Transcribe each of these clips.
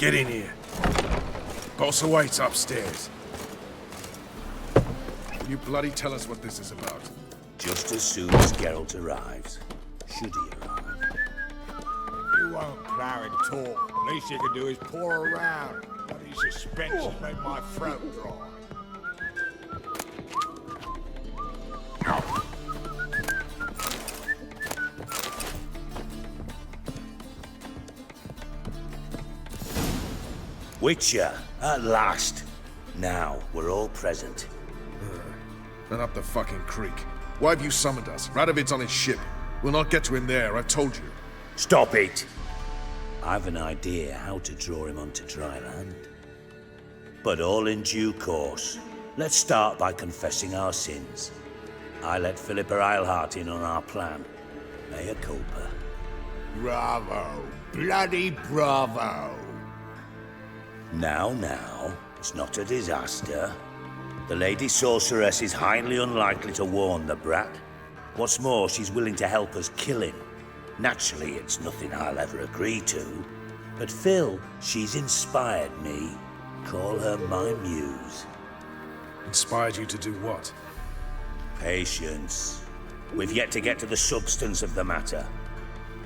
Get in here. Boss awaits upstairs. Will you bloody tell us what this is about? Just as soon as Geralt arrives. Should he arrive? You won't plow and talk. Least you can do is pour around. Bloody suspense has made my throat dry. Witcher, at last. Now, we're all present. Then up the fucking creek. Why have you summoned us? Radovid's on his ship. We'll not get to him there, I've told you. Stop it! I've an idea how to draw him onto dry land. But all in due course. Let's start by confessing our sins. I let Philippa Eilhart in on our plan. Mea culpa. Bravo. Bloody bravo. Now, it's not a disaster. The Lady Sorceress is highly unlikely to warn the brat. What's more, she's willing to help us kill him. Naturally, it's nothing I'll ever agree to. But Phil, she's inspired me. Call her my muse. Inspired you to do what? Patience. We've yet to get to the substance of the matter.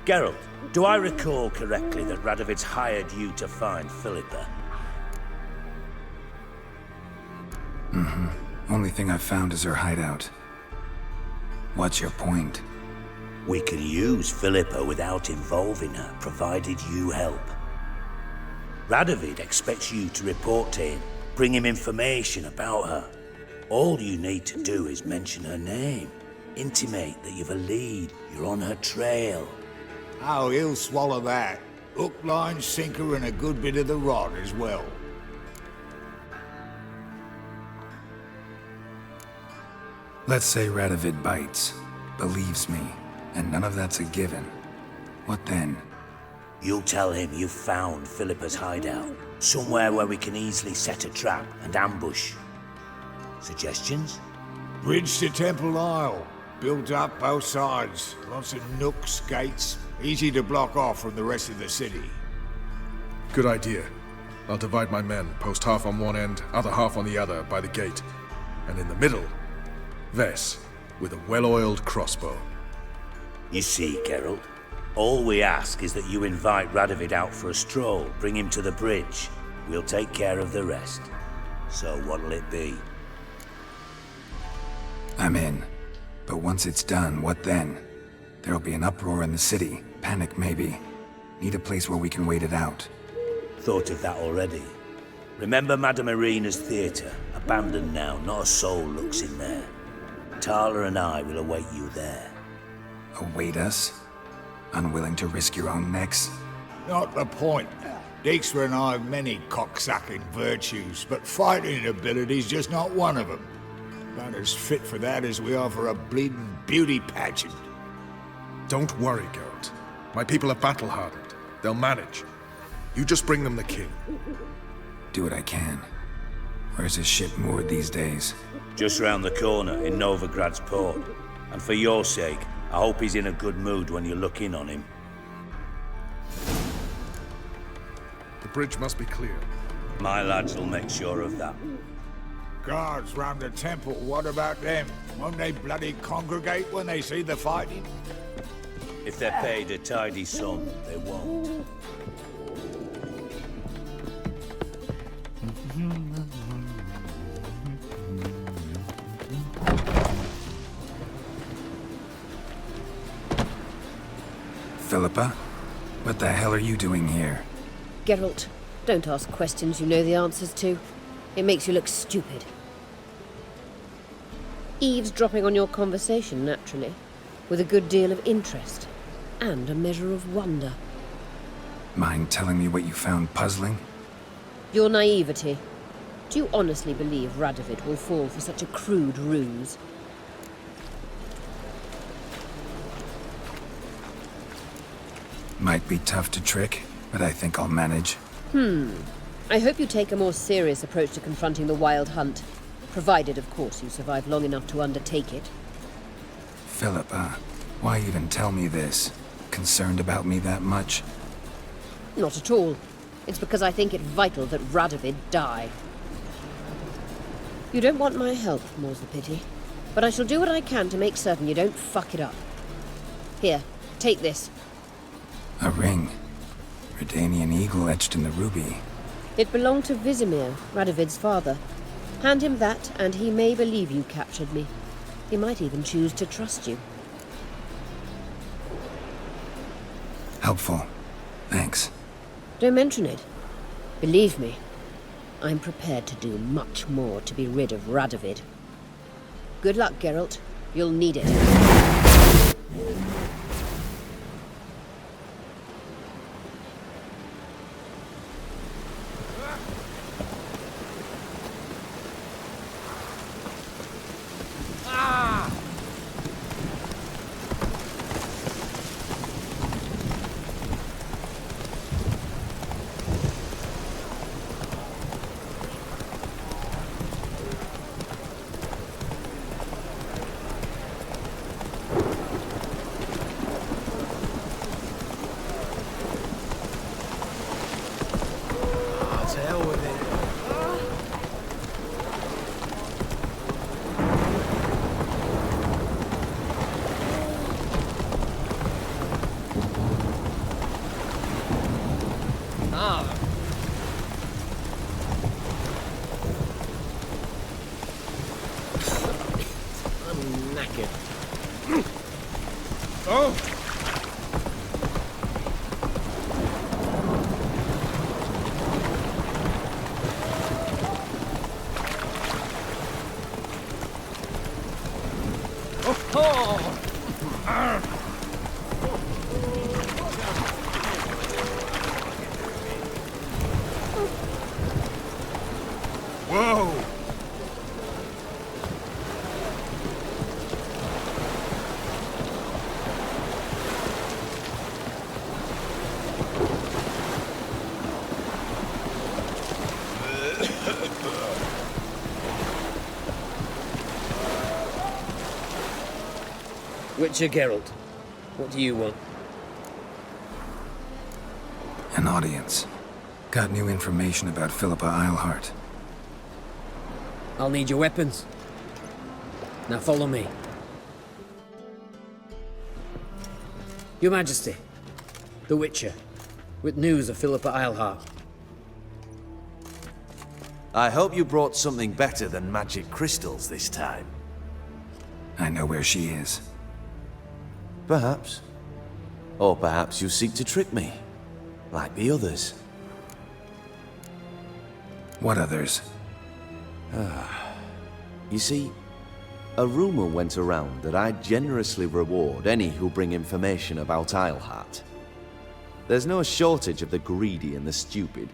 Geralt, do I recall correctly that Radovid's hired you to find Philippa? Only thing I've found is her hideout. What's your point? We can use Philippa without involving her, provided you help. Radovid expects you to report to him, bring him information about her. All you need to do is mention her name, intimate that you've a lead, you're on her trail. Oh, he'll swallow that. Hook, line, sinker, and a good bit of the rod as well. Let's say Radovid bites, believes me, and none of that's a given. What then? You'll tell him you've found Philippa's hideout, somewhere where we can easily set a trap and ambush. Suggestions? Bridge to Temple Isle. Built up both sides. Lots of nooks, gates. Easy to block off from the rest of the city. Good idea. I'll divide my men, post half on one end, other half on the other, by the gate. And in the middle, Vess, with a well-oiled crossbow. You see, Geralt, all we ask is that you invite Radovid out for a stroll, bring him to the bridge. We'll take care of the rest. So what'll it be? I'm in. But once it's done, what then? There'll be an uproar in the city. Panic, maybe. Need a place where we can wait it out. Thought of that already. Remember Madame Irina's theatre? Abandoned now, not a soul looks in there. Tala and I will await you there. Await us? Unwilling to risk your own necks? Not the point. Dijkstra and I have many cocksucking virtues, but fighting ability's just not one of them. About as fit for that as we are for a bleeding beauty pageant. Don't worry, Geralt. My people are battle-hardened. They'll manage. You just bring them the king. Do what I can. Where's his ship moored these days? Just round the corner in Novigrad's port. And for your sake, I hope he's in a good mood when you look in on him. The bridge must be clear. My lads will make sure of that. Guards round the temple, what about them? Won't they bloody congregate when they see the fighting? If they're paid a tidy sum, they won't. Philippa? What the hell are you doing here? Geralt, don't ask questions you know the answers to. It makes you look stupid. Eavesdropping on your conversation, naturally, with a good deal of interest, and a measure of wonder. Mind telling me what you found puzzling? Your naivety. Do you honestly believe Radovid will fall for such a crude ruse? Might be tough to trick, but I think I'll manage. I hope you take a more serious approach to confronting the Wild Hunt, provided, of course, you survive long enough to undertake it. Philippa, why even tell me this? Concerned about me that much? Not at all. It's because I think it vital that Radovid die. You don't want my help, more's the pity. But I shall do what I can to make certain you don't fuck it up. Here, take this. A ring. Redanian eagle etched in the ruby. It belonged to Vizimir, Radovid's father. Hand him that, and he may believe you captured me. He might even choose to trust you. Helpful. Thanks. Don't mention it. Believe me, I'm prepared to do much more to be rid of Radovid. Good luck, Geralt. You'll need it. Witcher Geralt, what do you want? An audience. Got new information about Philippa Eilhart. I'll need your weapons. Now follow me. Your Majesty, the Witcher, with news of Philippa Eilhart. I hope you brought something better than magic crystals this time. I know where she is. Perhaps. Or perhaps you seek to trick me, like the others. What others? You see, a rumor went around that I generously reward any who bring information about Eilhart. There's no shortage of the greedy and the stupid,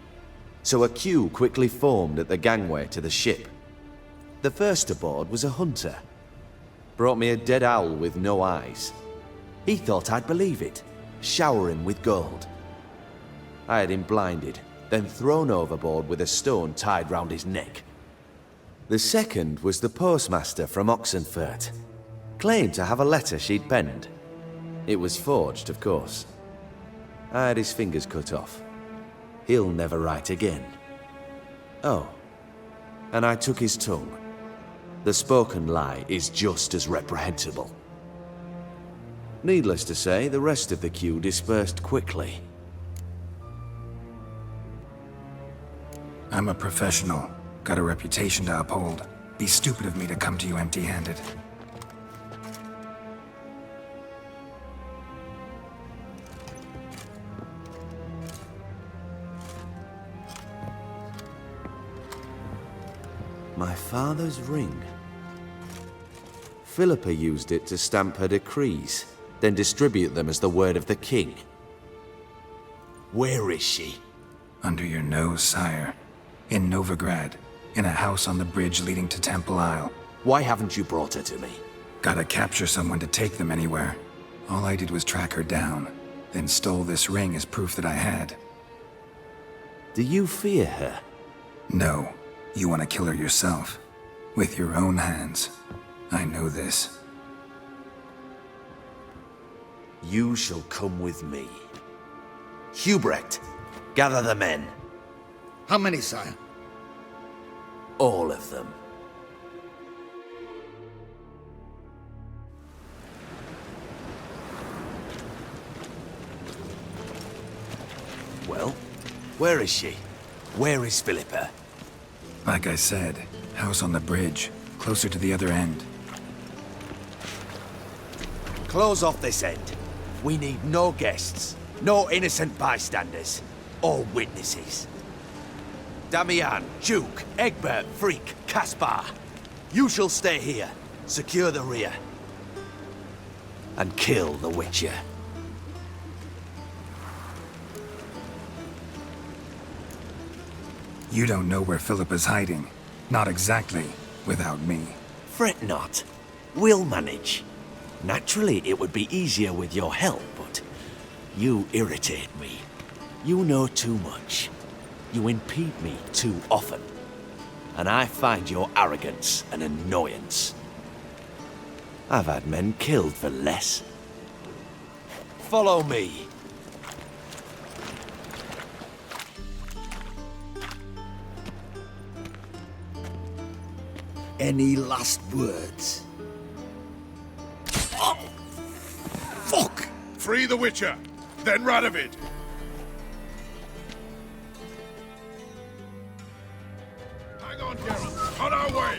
so a queue quickly formed at the gangway to the ship. The first aboard was a hunter. Brought me a dead owl with no eyes. He thought I'd believe it, shower him with gold. I had him blinded, then thrown overboard with a stone tied round his neck. The second was the postmaster from Oxenfurt. Claimed to have a letter she'd penned. It was forged, of course. I had his fingers cut off. He'll never write again. Oh, and I took his tongue. The spoken lie is just as reprehensible. Needless to say, the rest of the queue dispersed quickly. I'm a professional. Got a reputation to uphold. Be stupid of me to come to you empty-handed. My father's ring. Philippa used it to stamp her decrees, then distribute them as the word of the king. Where is she? Under your nose, sire. In Novigrad. In a house on the bridge leading to Temple Isle. Why haven't you brought her to me? Gotta capture someone to take them anywhere. All I did was track her down, then stole this ring as proof that I had. Do you fear her? No. You want to kill her yourself. With your own hands. I know this. You shall come with me. Hubrecht, gather the men. How many, sire? All of them. Well, where is she? Where is Philippa? Like I said, house on the bridge, closer to the other end. Close off this end. We need no guests, no innocent bystanders, or witnesses. Damian, Duke, Egbert, Freak, Caspar. You shall stay here, secure the rear, and kill the Witcher. You don't know where Philippa's hiding. Not exactly, without me. Fret not. We'll manage. Naturally, it would be easier with your help, but you irritate me. You know too much. You impede me too often. And I find your arrogance an annoyance. I've had men killed for less. Follow me. Any last words? Oh, fuck! Free the Witcher, then Radovid. Hang on, Geralt. On our way.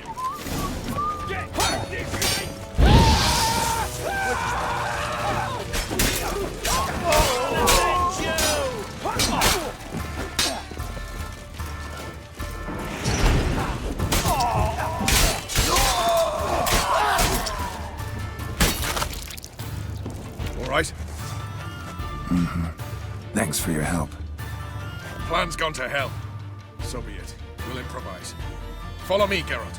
All right? Thanks for your help. Plan's gone to hell. So be it. We'll improvise. Follow me, Geralt.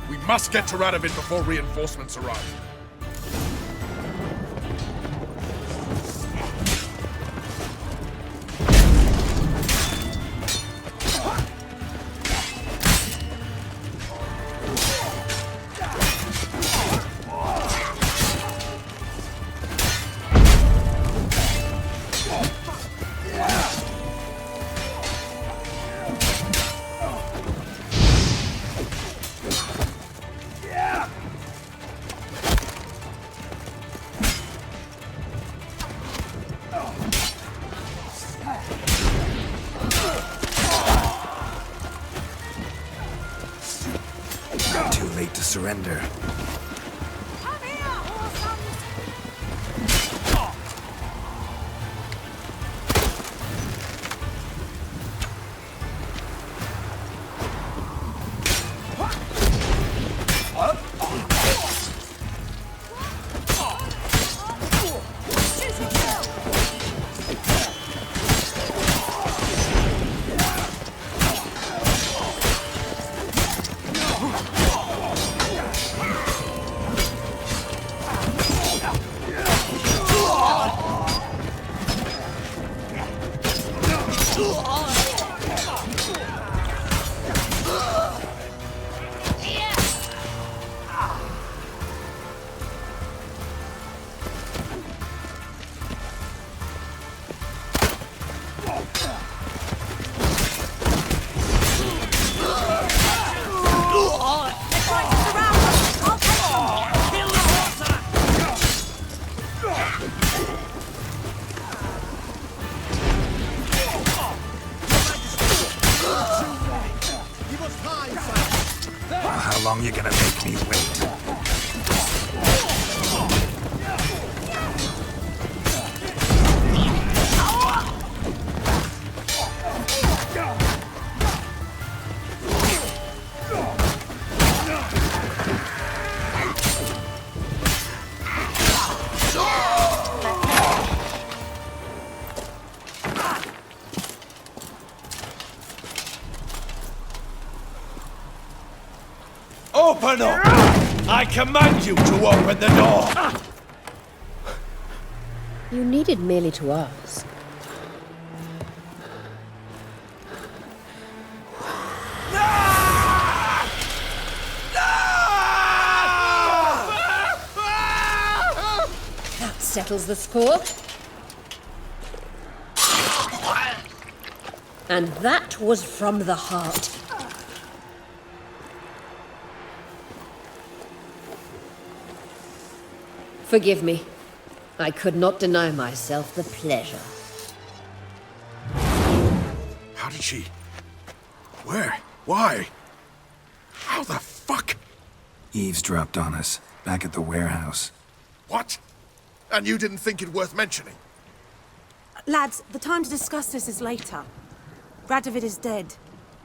We must get to Radovid before reinforcements arrive. Too late to surrender. How long you gonna make me wait? Open up! I command you to open the door! You needed merely to ask. That settles the score. And that was from the heart. Forgive me. I could not deny myself the pleasure. How did she... Where? Why? How the fuck? Eavesdropped on us, back at the warehouse. What? And you didn't think it worth mentioning? Lads, the time to discuss this is later. Radovid is dead.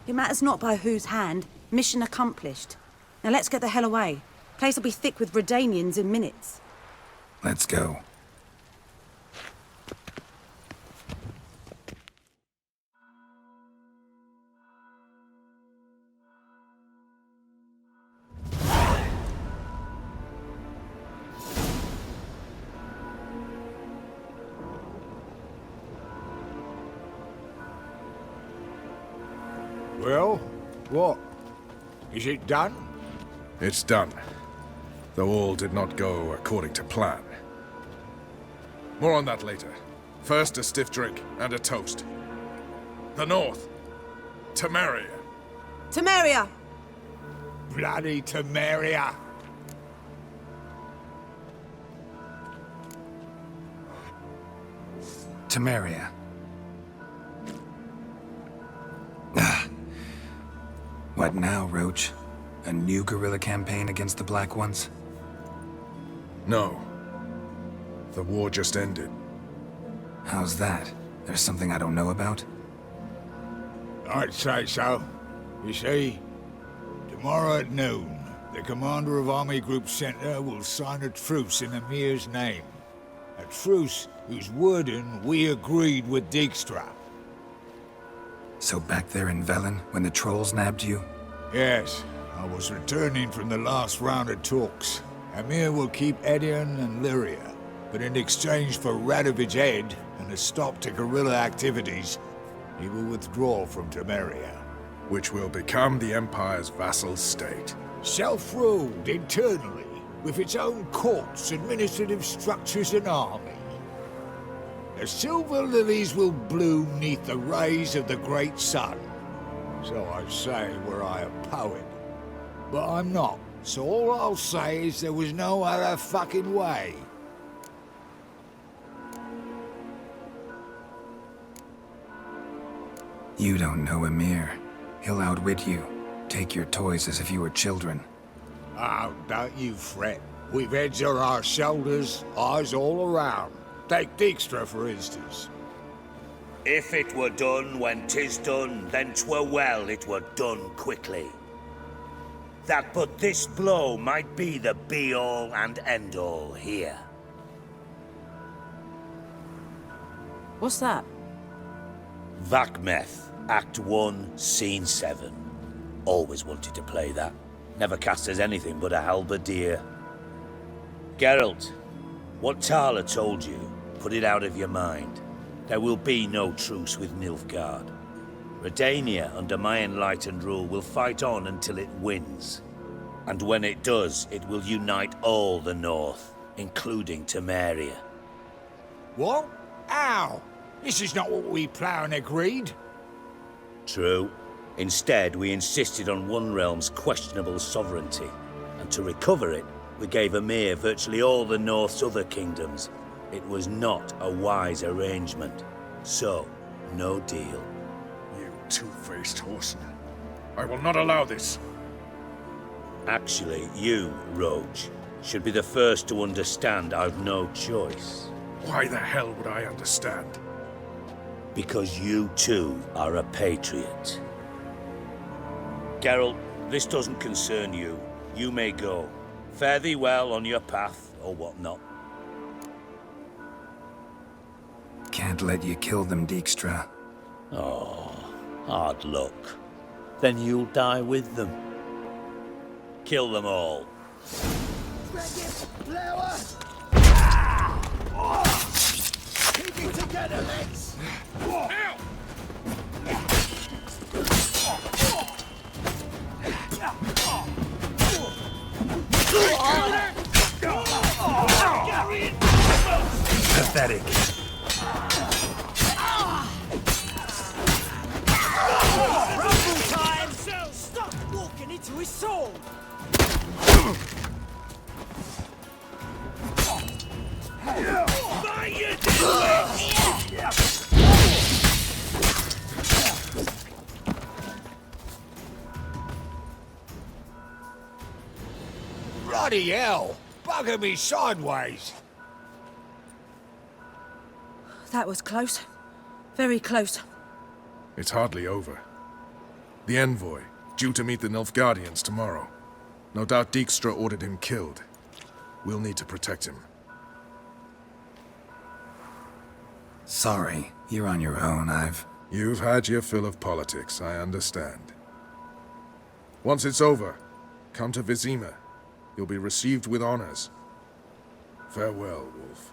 It matters not by whose hand. Mission accomplished. Now let's get the hell away. Place will be thick with Redanians in minutes. Let's go. Well, what? Is it done? It's done. Though all did not go according to plan. More on that later. First, a stiff drink and a toast. The North. Temeria. Temeria! Bloody Temeria! Temeria. What now, Roach? A new guerrilla campaign against the Black Ones? No. The war just ended. How's that? There's something I don't know about? I'd say so. You see, tomorrow at noon, the commander of Army Group Center will sign a truce in Emir's name. A truce whose wording we agreed with Dijkstra. So back there in Velen, when the trolls nabbed you? Yes, I was returning from the last round of talks. Emir will keep Edion and Lyria, but in exchange for Radovid's head and a stop to guerrilla activities, he will withdraw from Temeria. Which will become the Empire's vassal state. Self-ruled internally, with its own courts, administrative structures and army. The silver lilies will bloom neath the rays of the great sun. So I say were I a poet. But I'm not, so all I'll say is there was no other fucking way. You don't know Emir. He'll outwit you. Take your toys as if you were children. Oh, don't you fret. We've heads on our shoulders, eyes all around. Take Dijkstra, for instance. If it were done when 'tis done, then 'twere well it were done quickly. That but this blow might be the be-all and end-all here. What's that? Vakmeth, Act 1, Scene 7. Always wanted to play that. Never cast as anything but a halberdier. Geralt, what Tala told you, put it out of your mind. There will be no truce with Nilfgaard. Redania, under my enlightened rule, will fight on until it wins. And when it does, it will unite all the North, including Temeria. What? How? This is not what we planned and agreed. True. Instead, we insisted on one realm's questionable sovereignty. And to recover it, we gave Emir virtually all the North's other kingdoms. It was not a wise arrangement. So, no deal. You two-faced horseman. I will not allow this. Actually, you, Roach, should be the first to understand I've no choice. Why the hell would I understand? Because you too are a patriot. Geralt, this doesn't concern you. You may go. Fare thee well on your path, or whatnot. Can't let you kill them, Dijkstra. Oh, hard luck. Then you'll die with them. Kill them all. Keep it together, mates! Pathetic. Bloody hell! Bugging me sideways! That was close. Very close. It's hardly over. The envoy, due to meet the Nilfgaardians tomorrow. No doubt Dijkstra ordered him killed. We'll need to protect him. Sorry, you're on your own. You've had your fill of politics, I understand. Once it's over, come to Vizima. You'll be received with honors. Farewell, Wolf.